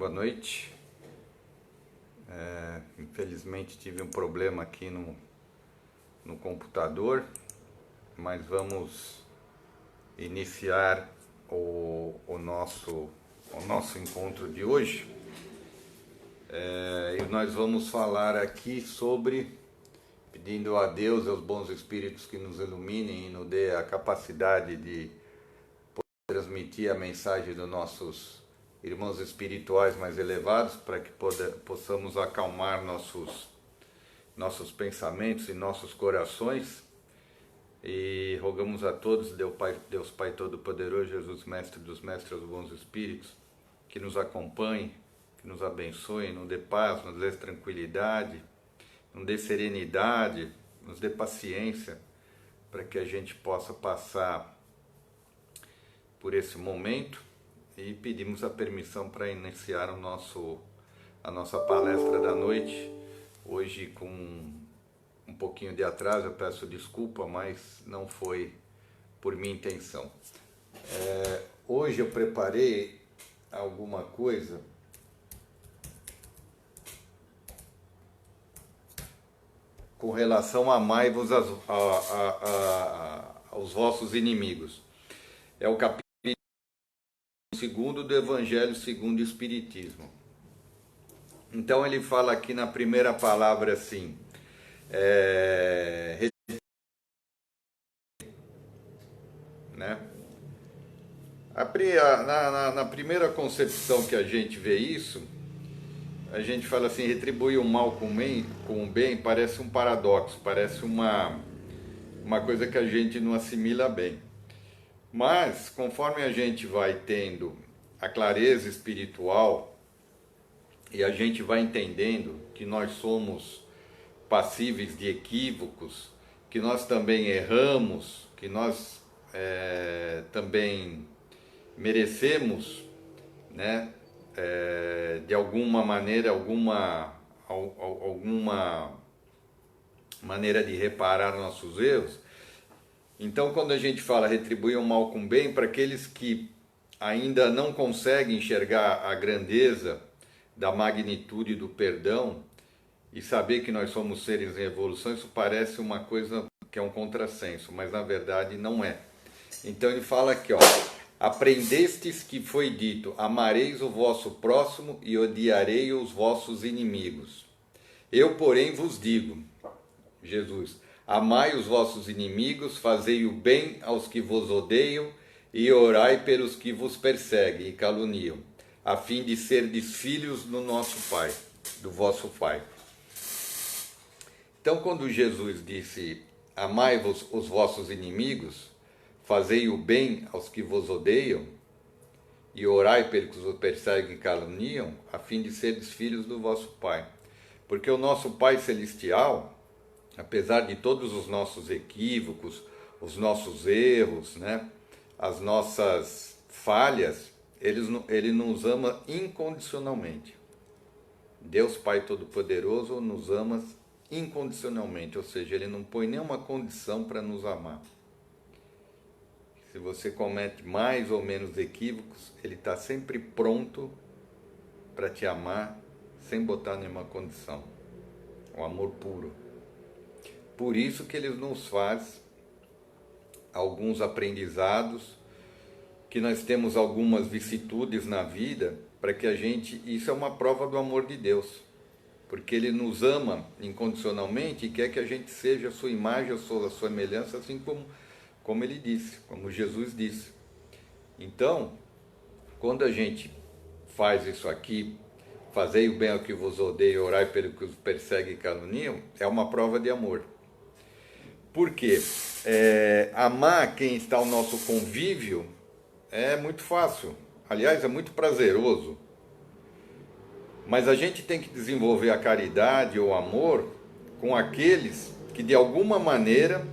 Boa noite. Infelizmente tive um problema aqui no computador, mas vamos iniciar o nosso encontro de hoje. E nós vamos falar aqui sobre, pedindo a Deus e aos bons espíritos que nos iluminem e nos dê a capacidade de transmitir a mensagem dos nossos irmãos espirituais mais elevados, para que possamos acalmar nossos pensamentos e nossos corações. E rogamos a todos, Deus Pai Todo-Poderoso, Jesus Mestre dos Mestres, os bons espíritos, que nos acompanhem, que nos abençoem, nos dê paz, nos dê tranquilidade, nos dê serenidade, nos dê paciência, para que a gente possa passar por esse momento. E pedimos a permissão para iniciar a nossa palestra da noite, hoje com um pouquinho de atraso. Eu peço desculpa, mas não foi por minha intenção. Hoje eu preparei alguma coisa com relação a amai-vos aos vossos inimigos. É o capítulo segundo do Evangelho segundo o Espiritismo. Então ele fala aqui na primeira palavra assim, na primeira concepção que a gente vê isso, a gente fala assim, retribuir o mal com o bem, parece um paradoxo, parece uma coisa que a gente não assimila bem. Mas, conforme a gente vai tendo a clareza espiritual e a gente vai entendendo que nós somos passíveis de equívocos, que nós também erramos, que nós também merecemos, né, de alguma maneira, alguma maneira de reparar nossos erros. Então, quando a gente fala retribuir o mal com bem, para aqueles que ainda não conseguem enxergar a grandeza da magnitude do perdão e saber que nós somos seres em evolução, isso parece uma coisa que é um contrassenso, mas na verdade não é. Então ele fala aqui, ó, aprendestes que foi dito, amareis o vosso próximo e odiarei os vossos inimigos. Eu, porém, vos digo, Jesus, amai os vossos inimigos, fazei o bem aos que vos odeiam e orai pelos que vos perseguem e caluniam, a fim de serdes filhos do nosso Pai, do vosso Pai. Então, quando Jesus disse, amai-vos os vossos inimigos, fazei o bem aos que vos odeiam e orai pelos que vos perseguem e caluniam, a fim de serdes filhos do vosso Pai. Porque o nosso Pai Celestial, apesar de todos os nossos equívocos, os nossos erros, né, as nossas falhas, ele nos ama incondicionalmente. Deus Pai Todo-Poderoso nos ama incondicionalmente, ou seja, ele não põe nenhuma condição para nos amar. Se você comete mais ou menos equívocos, ele está sempre pronto para te amar, sem botar nenhuma condição. O amor puro. Por isso que ele nos faz alguns aprendizados, que nós temos algumas vicissitudes na vida, para que a gente... Isso é uma prova do amor de Deus, porque ele nos ama incondicionalmente e quer que a gente seja a sua imagem, a sua semelhança, assim como ele disse, como Jesus disse. Então, quando a gente faz isso aqui, fazei o bem ao que vos odeia, orai pelo que os perseguem e caluniam, é uma prova de amor. Por quê? Amar quem está ao nosso convívio é muito fácil. Aliás, é muito prazeroso. Mas a gente tem que desenvolver a caridade ou o amor com aqueles que de alguma maneira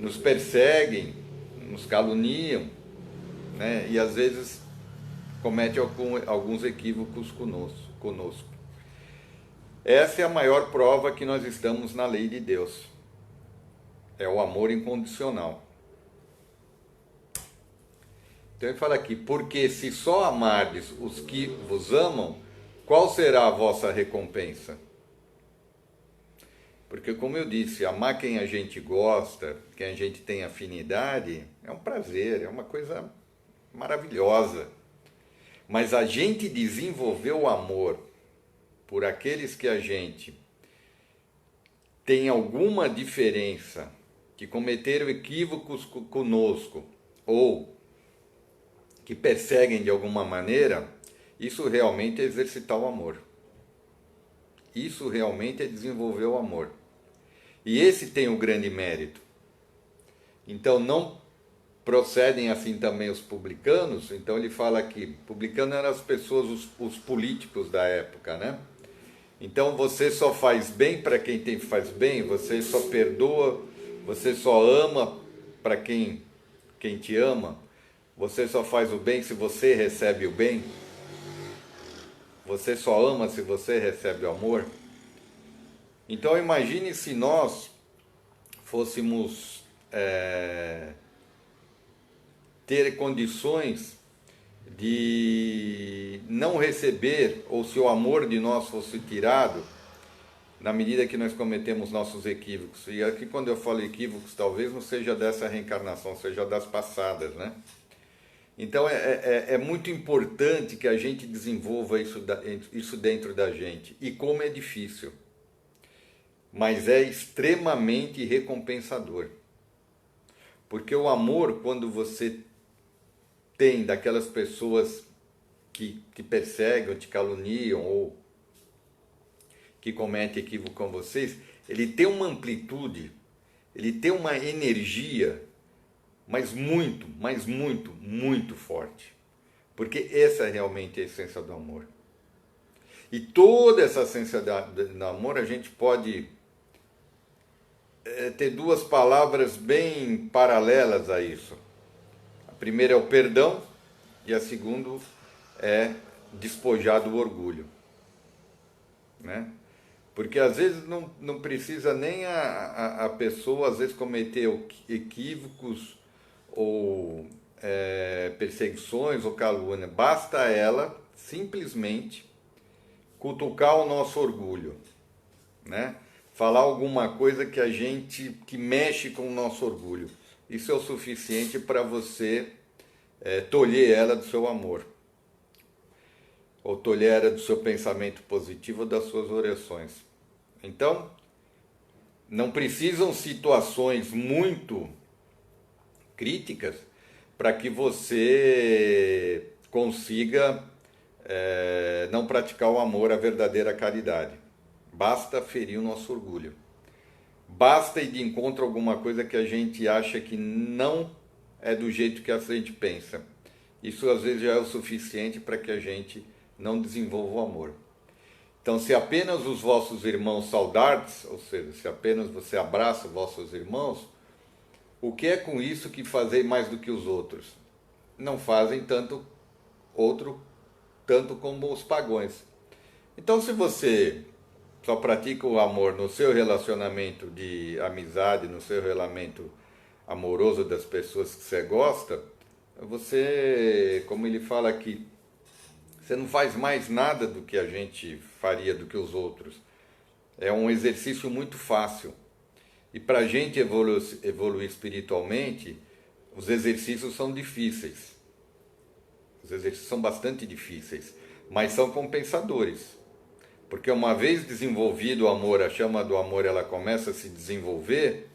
nos perseguem, nos caluniam, né? E às vezes cometem alguns equívocos conosco. Essa é a maior prova que nós estamos na lei de Deus. É o amor incondicional. Então ele fala aqui, porque se só amardes os que vos amam, qual será a vossa recompensa? Porque, como eu disse, amar quem a gente gosta, quem a gente tem afinidade, é um prazer, é uma coisa maravilhosa. Mas a gente desenvolver o amor por aqueles que a gente tem alguma diferença, que cometeram equívocos conosco, ou que perseguem de alguma maneira, isso realmente é exercitar o amor. Isso realmente é desenvolver o amor. E esse tem o grande mérito. Então não procedem assim também os publicanos. Então ele fala que publicanos eram as pessoas, os políticos da época, né? Então você só faz bem para quem faz bem, você só perdoa, você só ama para quem te ama, você só faz o bem se você recebe o bem, você só ama se você recebe o amor. Então imagine se nós fôssemos ter condições de não receber, ou se o amor de nós fosse tirado, na medida que nós cometemos nossos equívocos. E aqui quando eu falo equívocos, talvez não seja dessa reencarnação, seja das passadas, né? Então é muito importante que a gente desenvolva isso dentro da gente. E como é difícil. Mas é extremamente recompensador. Porque o amor, quando você tem daquelas pessoas que perseguem, te caluniam ou que cometem equívoco com vocês, ele tem uma amplitude, ele tem uma energia, mas muito forte. Porque essa é realmente a essência do amor. E toda essa essência do amor a gente pode ter duas palavras bem paralelas a isso. A primeira é o perdão e a segunda é despojar do orgulho, né? Porque às vezes não precisa nem a pessoa às vezes cometer equívocos ou perseguições ou calúnia, basta ela simplesmente cutucar o nosso orgulho, né? Falar alguma coisa que mexe com o nosso orgulho. Isso é o suficiente para você tolher ela do seu amor, ou tolher ela do seu pensamento positivo ou das suas orações. Então, não precisam situações muito críticas para que você consiga não praticar o amor, a verdadeira caridade. Basta ferir o nosso orgulho. Basta ir de encontro a alguma coisa que a gente acha que não é do jeito que a gente pensa. Isso às vezes já é o suficiente para que a gente não desenvolva o amor. Então, se apenas os vossos irmãos saudardes, ou seja, se apenas você abraça os vossos irmãos, o que é com isso que fazei mais do que os outros? Não fazem tanto como os pagões. Então, se você só pratica o amor no seu relacionamento de amizade, no seu relacionamento amoroso das pessoas que você gosta, você, como ele fala aqui, você não faz mais nada do que a gente faria, do que os outros. É um exercício muito fácil. E para a gente evoluir espiritualmente, os exercícios são difíceis. Os exercícios são bastante difíceis, mas são compensadores. Porque uma vez desenvolvido o amor, a chama do amor, ela começa a se desenvolver,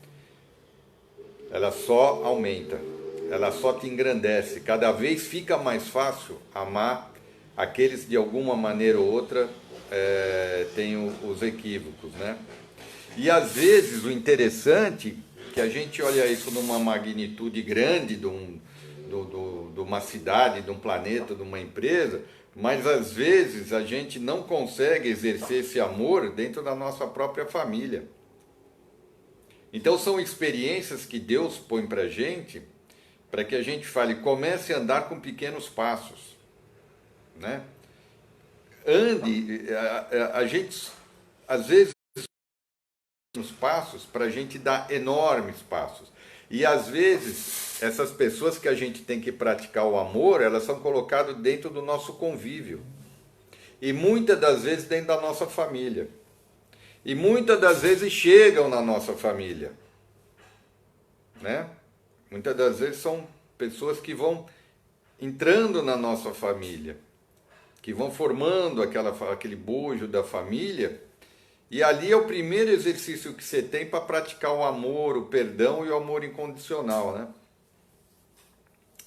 ela só aumenta, ela só te engrandece. Cada vez fica mais fácil amar aqueles que de alguma maneira ou outra têm os equívocos, né? E às vezes o interessante é que a gente olha isso numa magnitude grande de uma cidade, de um planeta, de uma empresa, mas às vezes a gente não consegue exercer esse amor dentro da nossa própria família. Então são experiências que Deus põe para gente, para que a gente fale, comece a andar com pequenos passos, né? Ande, a gente às vezes nos passos para a gente dar enormes passos. E às vezes, essas pessoas que a gente tem que praticar o amor, elas são colocadas dentro do nosso convívio. E muitas das vezes dentro da nossa família. E muitas das vezes chegam na nossa família. Né? Muitas das vezes são pessoas que vão entrando na nossa família, que vão formando aquele bojo da família, e ali é o primeiro exercício que você tem para praticar o amor, o perdão e o amor incondicional, né?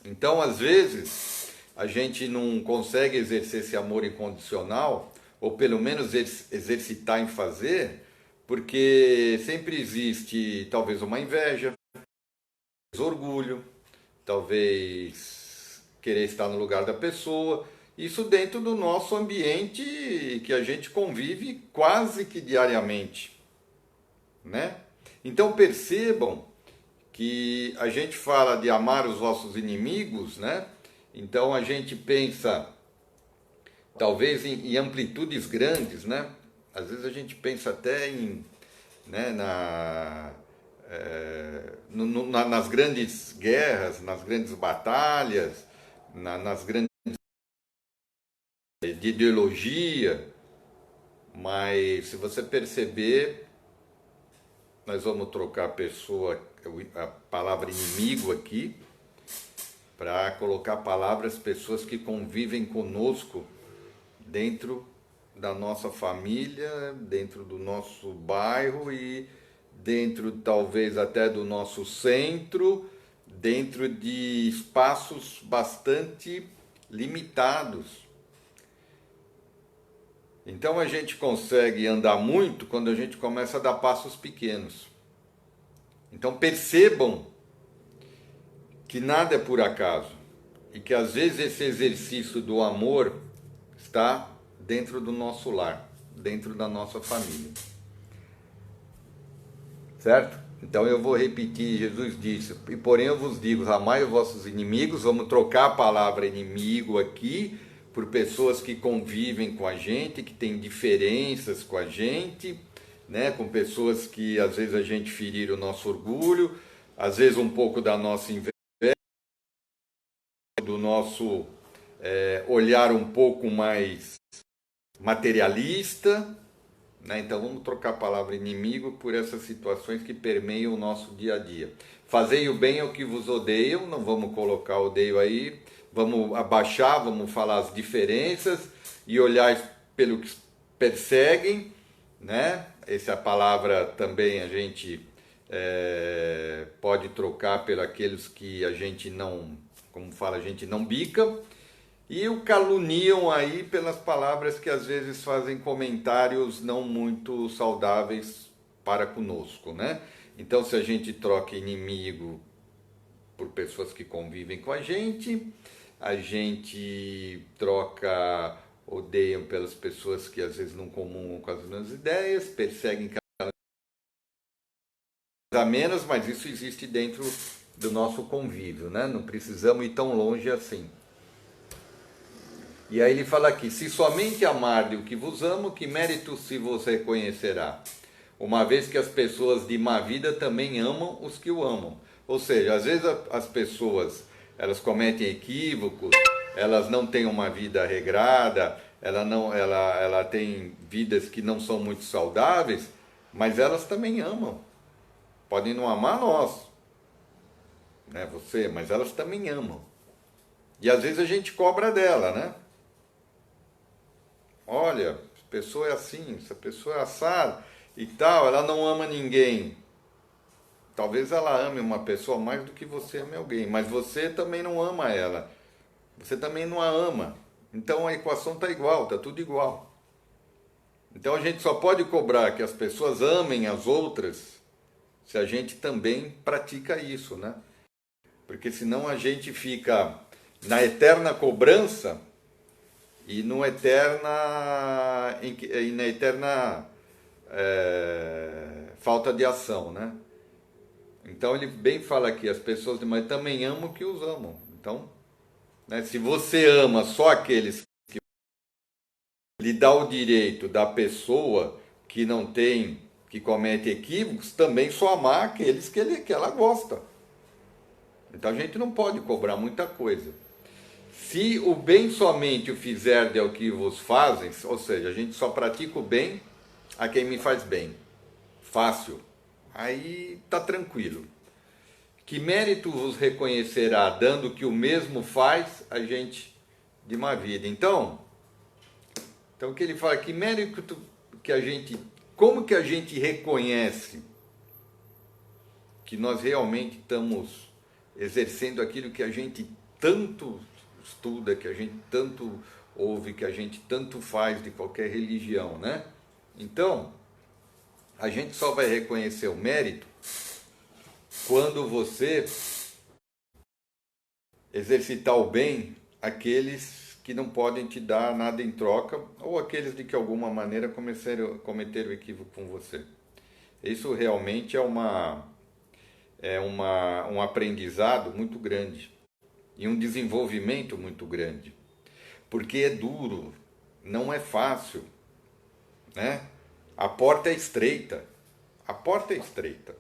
Então, às vezes, a gente não consegue exercer esse amor incondicional, ou pelo menos exercitar em fazer, porque sempre existe talvez uma inveja, orgulho, talvez querer estar no lugar da pessoa, isso dentro do nosso ambiente que a gente convive quase que diariamente, né? Então percebam que a gente fala de amar os nossos inimigos, né? Então a gente pensa talvez em amplitudes grandes, né? Às vezes a gente pensa até em, né, nas grandes guerras, nas grandes batalhas, nas grandes de ideologia, mas se você perceber, nós vamos trocar a palavra inimigo aqui, para colocar palavras, pessoas que convivem conosco dentro da nossa família, dentro do nosso bairro e dentro talvez até do nosso centro, dentro de espaços bastante limitados. Então a gente consegue andar muito quando a gente começa a dar passos pequenos. Então percebam que nada é por acaso e que às vezes esse exercício do amor está dentro do nosso lar, dentro da nossa família. Certo? Então eu vou repetir, Jesus disse, e porém eu vos digo, amai os vossos inimigos, vamos trocar a palavra inimigo aqui por pessoas que convivem com a gente, que têm diferenças com a gente, né? Com pessoas que às vezes a gente ferir o nosso orgulho, às vezes um pouco da nossa inveja, do nosso olhar um pouco mais materialista, né? Então vamos trocar a palavra inimigo por essas situações que permeiam o nosso dia a dia. Fazei o bem ao que vos odeiam, não vamos colocar odeio aí, vamos abaixar, vamos falar as diferenças e olhar pelo que perseguem, né? Essa palavra também a gente pode trocar pelos aqueles que a gente não, como fala, a gente não bica. E o caluniam aí pelas palavras que às vezes fazem comentários não muito saudáveis para conosco, né? Então, se a gente troca inimigo por pessoas que convivem com a gente troca odeiam pelas pessoas que às vezes não comungam com as mesmas ideias, perseguem a menos, mas isso existe dentro do nosso convívio, né? Não precisamos ir tão longe assim. E aí ele fala aqui, se somente amarde o que vos amo, que mérito se vos reconhecerá? Uma vez que as pessoas de má vida também amam os que o amam. Ou seja, às vezes as pessoas, elas cometem equívocos, elas não têm uma vida regrada, ela tem vidas que não são muito saudáveis, mas elas também amam. Podem não amar nós, né, você, mas elas também amam. E às vezes a gente cobra dela, né? Olha, essa pessoa é assim, essa pessoa é assada e tal, ela não ama ninguém. Talvez ela ame uma pessoa mais do que você ame alguém, mas você também não ama ela. Você também não a ama. Então a equação está igual, está tudo igual. Então a gente só pode cobrar que as pessoas amem as outras se a gente também pratica isso, né? Porque senão a gente fica na eterna cobrança e na eterna falta de ação, né? Então ele bem fala aqui, as pessoas mas também amam que os amam. Então, né, se você ama só aqueles que lhe dá o direito da pessoa que comete equívocos, também só amar aqueles que ela gosta. Então a gente não pode cobrar muita coisa. Se o bem somente o fizer ao que vos fazem, ou seja, a gente só pratica o bem a quem me faz bem. Fácil. Aí tá tranquilo. Que mérito vos reconhecerá dando que o mesmo faz a gente de uma vida? Então o que ele fala, que mérito que a gente, como que a gente reconhece que nós realmente estamos exercendo aquilo que a gente tanto estuda, que a gente tanto ouve, que a gente tanto faz de qualquer religião, né? Então, a gente só vai reconhecer o mérito quando você exercitar o bem àqueles que não podem te dar nada em troca ou aqueles de que alguma maneira cometeram equívoco com você. Isso realmente um aprendizado muito grande e um desenvolvimento muito grande, porque é duro, não é fácil, né? A porta é estreita, a porta é estreita.